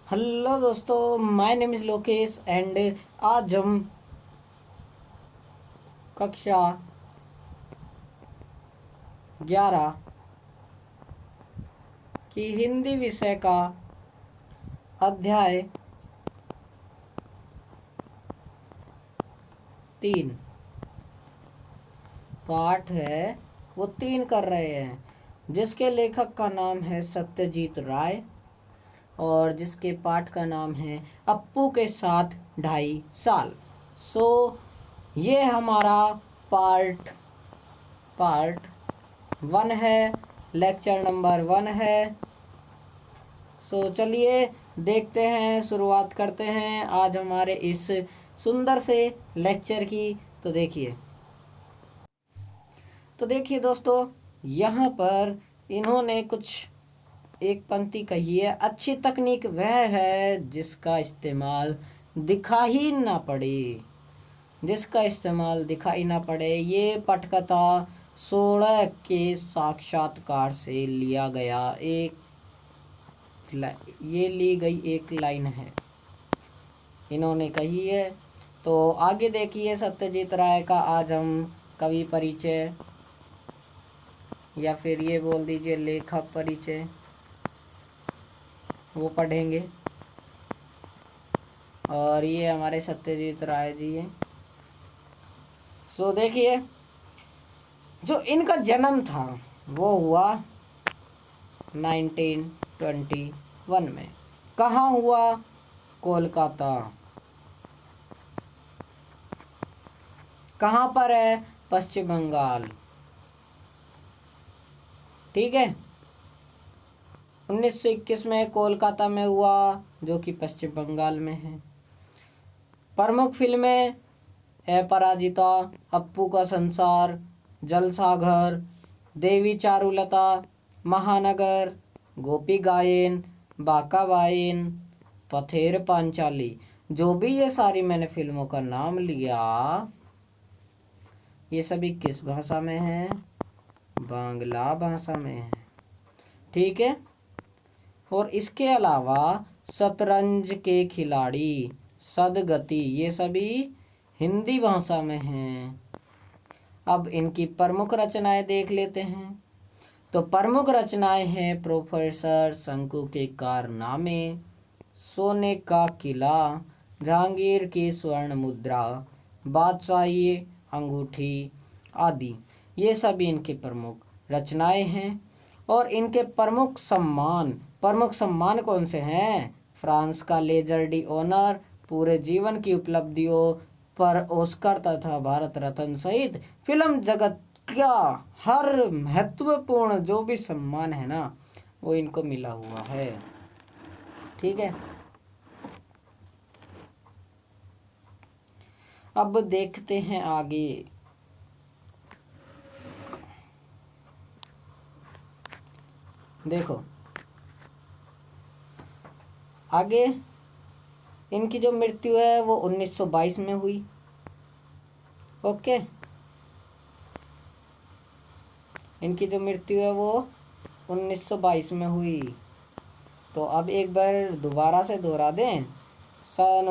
Hello दोस्तों, my name is Lokesh and आज हम कक्षा 11 की हिंदी विषय का अध्याय 3 पाठ है वो 3 कर रहे हैं, जिसके लेखक का नाम है सत्यजीत राय और जिसके पाठ का नाम है अप्पू के साथ 2.5 साल। ये हमारा पार्ट 1 है, लेक्चर नंबर 1 है। चलिए देखते हैं, शुरुआत करते हैं आज हमारे इस सुंदर से लेक्चर की। तो देखिए दोस्तों, यहाँ पर इन्होंने कुछ एक पंक्ति कही है, अच्छी तकनीक वह है जिसका इस्तेमाल दिखाई ना पड़े। ये पटकथा 16 के साक्षात्कार से लिया गया ली गई एक लाइन है, इन्होंने कही है। तो आगे देखिए, सत्यजीत राय का आज हम कवि परिचय या फिर ये बोल दीजिए लेखक परिचय वो पढ़ेंगे। और ये हमारे सत्यजीत राय जी हैं। देखिए, जो इनका जन्म था वो हुआ 1921 में। कहाँ हुआ? कोलकाता। कहाँ पर है? पश्चिम बंगाल। ठीक है, 1921 में कोलकाता में हुआ, जो कि पश्चिम बंगाल में है। प्रमुख फिल्में अपराजिता, अप्पू का संसार, जलसाघर, देवी चारुलता, महानगर, गोपी गायन, बाका बायन, पथेर पांचाली। जो भी ये सारी मैंने फिल्मों का नाम लिया, ये सभी किस भाषा में है? बांग्ला भाषा में है। ठीक है, और इसके अलावा शतरंज के खिलाड़ी, सदगति, ये सभी हिंदी भाषा में हैं। अब इनकी प्रमुख रचनाएं देख लेते हैं। तो प्रमुख रचनाएं हैं प्रोफेसर शंकु के कारनामे, सोने का किला, जहांगीर की स्वर्ण मुद्रा, बादशाही अंगूठी आदि। ये सभी इनकी प्रमुख रचनाएं हैं। और इनके प्रमुख सम्मान कौन से हैं? फ्रांस का लेजर डी ऑनर, पूरे जीवन की उपलब्धियों पर ऑस्कर तथा भारत रत्न सहित फिल्म जगत का हर महत्वपूर्ण जो भी सम्मान है ना, वो इनको मिला हुआ है। ठीक है, अब देखते हैं आगे। देखो आगे, इनकी जो मृत्यु है वो 1922 में हुई। ओके, इनकी जो मृत्यु है वो 1922 में हुई। तो अब एक बार दोबारा से दोहरा दें। सन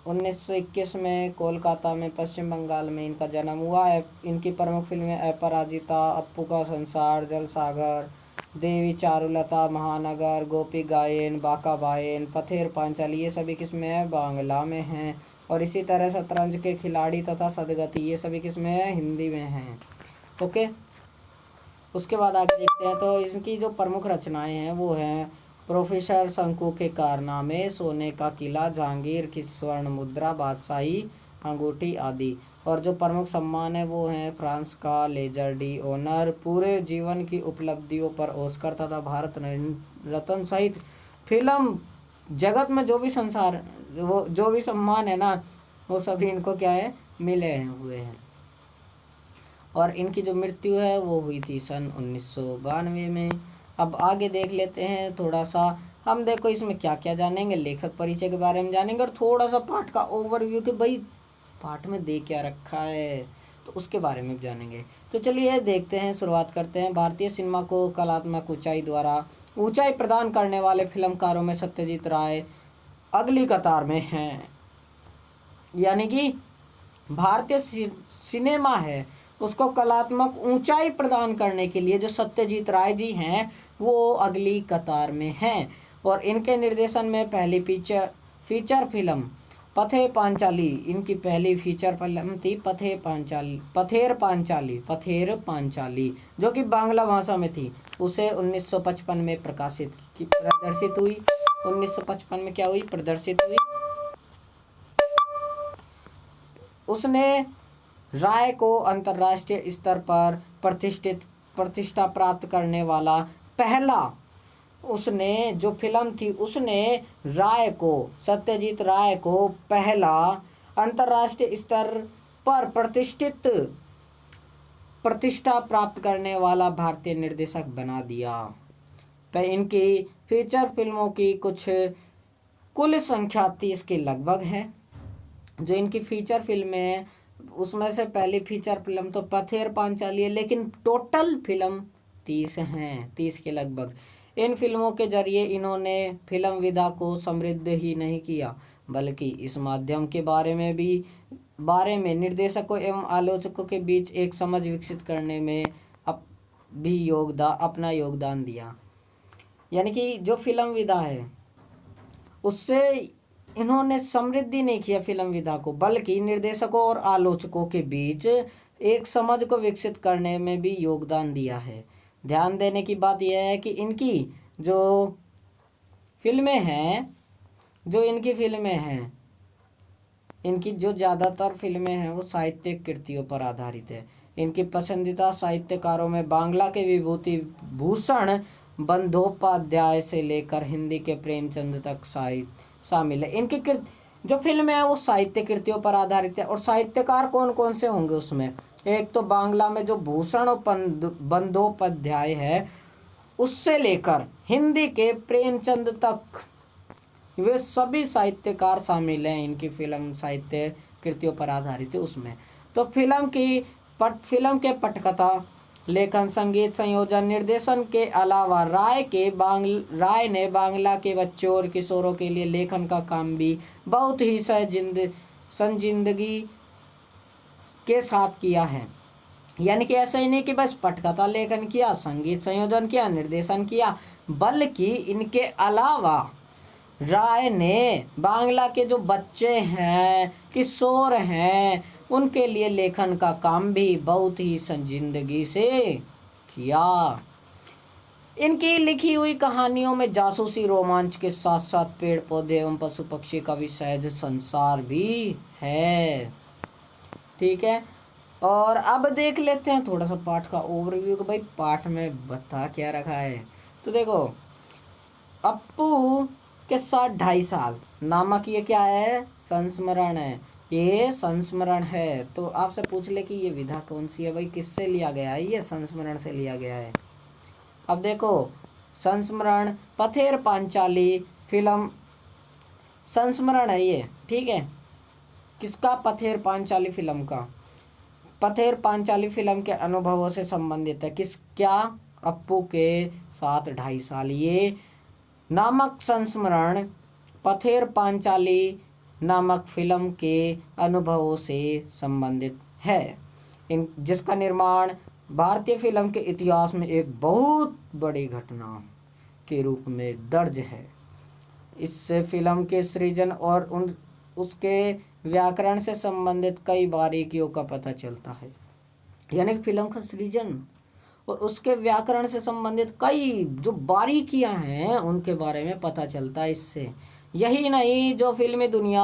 1921 में कोलकाता में पश्चिम बंगाल में इनका जन्म हुआ है। इनकी प्रमुख फिल्में अपराजिता, अप्पू का संसार, जलसाघर, देवी चारुलता, महानगर, गोपी गायन, बाका बायन, पथेर पांचाली, ये सभी किस में है? बांग्ला में हैं। और इसी तरह शतरंज के खिलाड़ी तथा सदगति, ये सभी किस में है? हिंदी में हैं। ओके, उसके बाद आगे देखते हैं। तो इनकी जो प्रमुख रचनाएं हैं वो हैं प्रोफेसर शंकु के कारनामे, सोने का किला, जहांगीर की स्वर्ण मुद्रा, बादशाही अंगूठी आदि। और जो प्रमुख सम्मान है वो हैं फ्रांस का लेजर डी ऑनर, पूरे जीवन की उपलब्धियों पर ऑस्कर तथा भारत रत्न सहित फिल्म जगत में जो भी सम्मान है ना, वो सभी इनको क्या है? मिले हुए हैं। और इनकी जो मृत्यु है वो हुई थी सन 1992 में। अब आगे देख लेते हैं थोड़ा सा हम। देखो इसमें क्या क्या जानेंगे, लेखक परिचय के बारे में जानेंगे और थोड़ा सा पाठ का ओवरव्यू कि भाई पाठ में दे क्या रखा है, तो उसके बारे में जानेंगे। तो चलिए देखते हैं, शुरुआत करते हैं। भारतीय सिनेमा को कलात्मक ऊंचाई द्वारा ऊंचाई प्रदान करने वाले फिल्मकारों में सत्यजीत राय अगली कतार में हैं। यानी कि भारतीय सिनेमा है उसको कलात्मक ऊंचाई प्रदान करने के लिए जो सत्यजीत राय जी हैं वो अगली कतार में हैं। और इनके निर्देशन में पहली फीचर फिल्म पथेर पांचाली, इनकी पहली फीचर फिल्म थी पथेर पांचाली जो कि बांग्ला भाषा में थी। उसे 1955 में प्रदर्शित हुई। 1955 में क्या हुई? प्रदर्शित हुई। उसने राय को अंतर्राष्ट्रीय स्तर पर प्रतिष्ठा प्राप्त करने वाला पहला, उसने जो फिल्म थी उसने सत्यजीत राय को पहला अंतर्राष्ट्रीय स्तर पर प्रतिष्ठा प्राप्त करने वाला भारतीय निर्देशक बना दिया। पर इनकी फीचर फिल्मों की कुल संख्या 30 के लगभग है। जो इनकी फीचर फिल्में हैं उसमें से पहली फीचर फिल्म तो पथेर पांचाली है, लेकिन टोटल फिल्म 30 हैं, 30 के लगभग। इन फिल्मों के जरिए इन्होंने फिल्म विधा को समृद्ध ही नहीं किया बल्कि इस माध्यम के बारे में निर्देशकों एवं आलोचकों के बीच एक समझ विकसित करने में भी अपना योगदान दिया। यानी कि जो फिल्म विधा है उससे इन्होंने समृद्धि नहीं किया फिल्म विधा को, बल्कि निर्देशकों और आलोचकों के बीच एक समझ को विकसित करने में भी योगदान दिया है। ध्यान देने की बात यह है कि इनकी जो फिल्में हैं इनकी जो ज़्यादातर फिल्में हैं वो साहित्यिक कृतियों पर आधारित है। इनकी पसंदीदा साहित्यकारों में बांग्ला के विभूति भूषण बंदोपाध्याय से लेकर हिंदी के प्रेमचंद तक शामिल है। इनकी जो फिल्म है वो साहित्य कृतियों पर आधारित है। और साहित्यकार कौन कौन से होंगे उसमें? एक तो बांग्ला में जो भूषण बंदोपाध्याय है उससे लेकर हिंदी के प्रेमचंद तक वे सभी साहित्यकार शामिल हैं। इनकी फिल्म साहित्य कृतियों पर आधारित है उसमें। तो फिल्म के पटकथा, लेखन, संगीत, संयोजन, निर्देशन के अलावा राय ने बांग्ला के बच्चों और किशोरों के लिए लेखन का काम भी बहुत ही संजीदगी के साथ किया है। यानी कि ऐसा ही नहीं कि बस पटकथा लेखन किया, संगीत संयोजन किया, निर्देशन किया, बल्कि इनके अलावा राय ने बांग्ला के जो बच्चे हैं, किशोर हैं, उनके लिए लेखन का काम भी बहुत ही संजीदगी से किया। इनकी लिखी हुई कहानियों में जासूसी रोमांच के साथ साथ पेड़ पौधे एवं पशु पक्षी का भी सहज संसार भी है। ठीक है, और अब देख लेते हैं थोड़ा सा पाठ का ओवरव्यू कि भाई पाठ में बता क्या रखा है। तो देखो, अप्पू के साथ 2.5 साल नामक ये क्या है? संस्मरण है। ये संस्मरण है। तो आपसे पूछ ले कि ये विधा कौन सी है भाई, किससे लिया गया है? ये संस्मरण से लिया गया है। अब देखो, संस्मरण पथेर पांचाली फिल्म संस्मरण है ये, ठीक है। किसका? पथेर पांचाली फिल्म का। पथेर पांचाली फिल्म के अनुभवों से संबंधित है। क्या? अप्पू के साथ 2.5 साल। ये नामक संस्मरण पथेर पांचाली नामक फिल्म के अनुभवों से संबंधित है, जिसका निर्माण भारतीय फिल्म के इतिहास में एक बहुत बड़ी घटना के रूप में दर्ज है। इससे फिल्म के सृजन और उसके व्याकरण से संबंधित कई बारीकियों का पता चलता है। यानी फिल्म का सृजन और उसके व्याकरण से संबंधित कई जो बारीकियां हैं उनके बारे में पता चलता है इससे। यही नहीं, जो फिल्मी दुनिया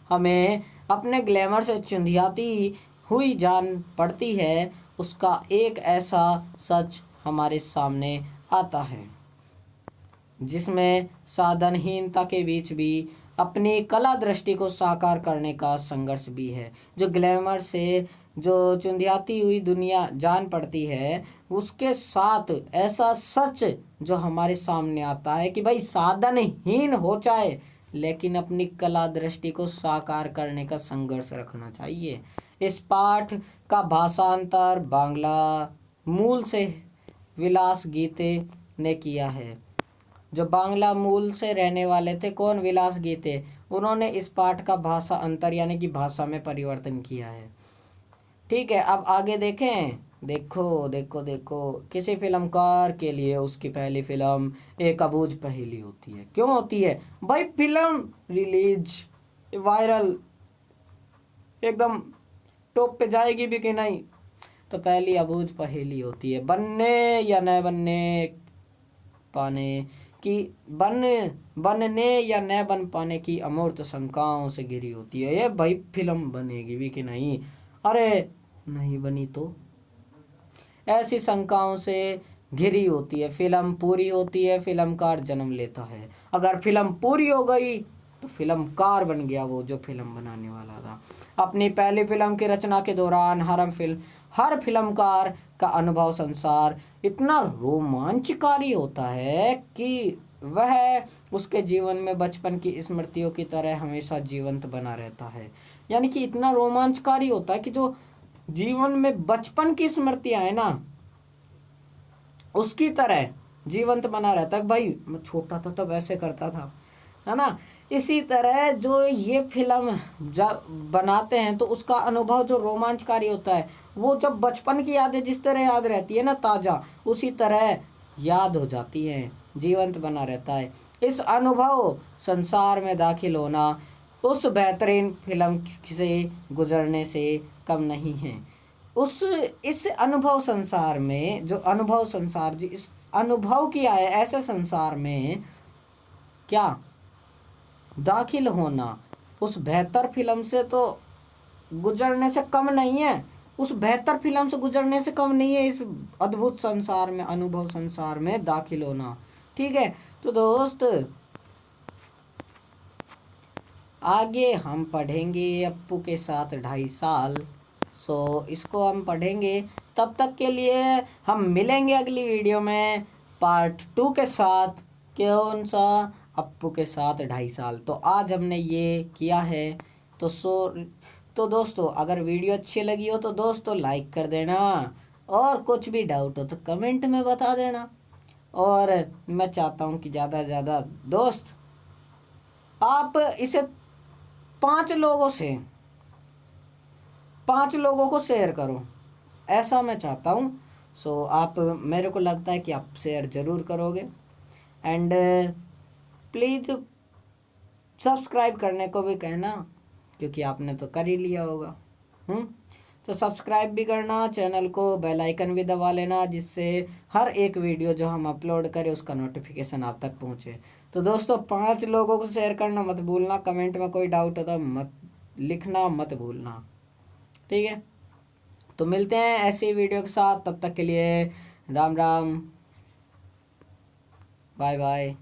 हमें अपने ग्लैमर से चुंधियाती हुई जान पड़ती है, उसका एक ऐसा सच हमारे सामने आता है जिसमें साधनहीनता के बीच भी अपनी कला दृष्टि को साकार करने का संघर्ष भी है। जो ग्लैमर से जो चुंधियाती हुई दुनिया जान पड़ती है, उसके साथ ऐसा सच जो हमारे सामने आता है कि भाई साधनहीन हो जाए लेकिन अपनी कला दृष्टि को साकार करने का संघर्ष रखना चाहिए। इस पाठ का भाषांतर बांग्ला मूल से विलास गीते ने किया है। जो बांग्ला मूल से रहने वाले थे, कौन? विलास गीते, उन्होंने इस पाठ का भाषा अंतर यानी कि भाषा में परिवर्तन किया है। ठीक है, अब आगे देखें। देखो देखो देखो, किसी फिल्मकार के लिए उसकी पहली फिल्म एक अबूझ पहेली होती है। क्यों होती है भाई? फिल्म रिलीज, वायरल, एकदम टॉप पे जाएगी भी कि नहीं, तो पहली अबूझ पहेली होती है। बनने या न बनने पाने की, बनने या न बन पाने की अमूर्त शंकाओं से घिरी होती है। ये भाई फिल्म बनेगी भी कि नहीं? अरे नहीं बनी तो? ऐसी शंकाओं से घिरी होती है। फिल्म पूरी होती है, फिल्मकार जन्म लेता है। अगर फिल्म पूरी हो गई तो फिल्मकार बन गया वो जो फिल्म बनाने वाला था। अपनी पहली फिल्म की रचना के दौरान हर फिल्मकार का अनुभव संसार इतना रोमांचकारी होता है कि वह उसके जीवन में बचपन की स्मृतियों की तरह हमेशा जीवंत बना रहता है। यानी कि इतना रोमांचकारी होता है कि जो जीवन में बचपन की स्मृतियां है ना, उसकी तरह जीवंत बना रहता है। भाई मैं छोटा था तब ऐसे करता था, है ना। इसी तरह जो ये फिल्म जब बनाते हैं तो उसका अनुभव जो रोमांचकारी होता है, वो जब बचपन की यादें जिस तरह याद रहती है ना ताज़ा, उसी तरह याद हो जाती हैं, जीवंत बना रहता है। इस अनुभव संसार में दाखिल होना उस बेहतरीन फिल्म से गुजरने से कम नहीं है। उस इस अनुभव संसार में, जो अनुभव संसार जी इस अनुभव किया है, ऐसे संसार में क्या दाखिल होना उस बेहतर फिल्म से तो गुजरने से कम नहीं है। उस बेहतर फिल्म से गुजरने से कम नहीं है इस अद्भुत संसार में, अनुभव संसार में दाखिल होना। ठीक है, तो दोस्त आगे हम पढ़ेंगे अप्पू के साथ 2.5 साल। इसको हम पढ़ेंगे। तब तक के लिए हम मिलेंगे अगली वीडियो में पार्ट 2 के साथ। कौन सा? अप्पू के साथ 2.5 साल। तो आज हमने ये किया है। तो तो दोस्तों अगर वीडियो अच्छी लगी हो तो दोस्तों लाइक कर देना, और कुछ भी डाउट हो तो कमेंट में बता देना। और मैं चाहता हूँ कि ज़्यादा से ज़्यादा दोस्त आप इसे 5 लोगों को शेयर करो, ऐसा मैं चाहता हूँ। आप, मेरे को लगता है कि आप शेयर ज़रूर करोगे। एंड प्लीज़ सब्सक्राइब करने को भी कहना, क्योंकि आपने तो कर ही लिया होगा। तो सब्सक्राइब भी करना, चैनल को बेल आइकन भी दबा लेना, जिससे हर एक वीडियो जो हम अपलोड करें उसका नोटिफिकेशन आप तक पहुँचे। तो दोस्तों 5 लोगों को शेयर करना मत भूलना। कमेंट में कोई डाउट हो तो मत लिखना, मत भूलना। ठीक है, तो मिलते हैं ऐसी वीडियो के साथ। तब तक के लिए राम राम, बाय बाय।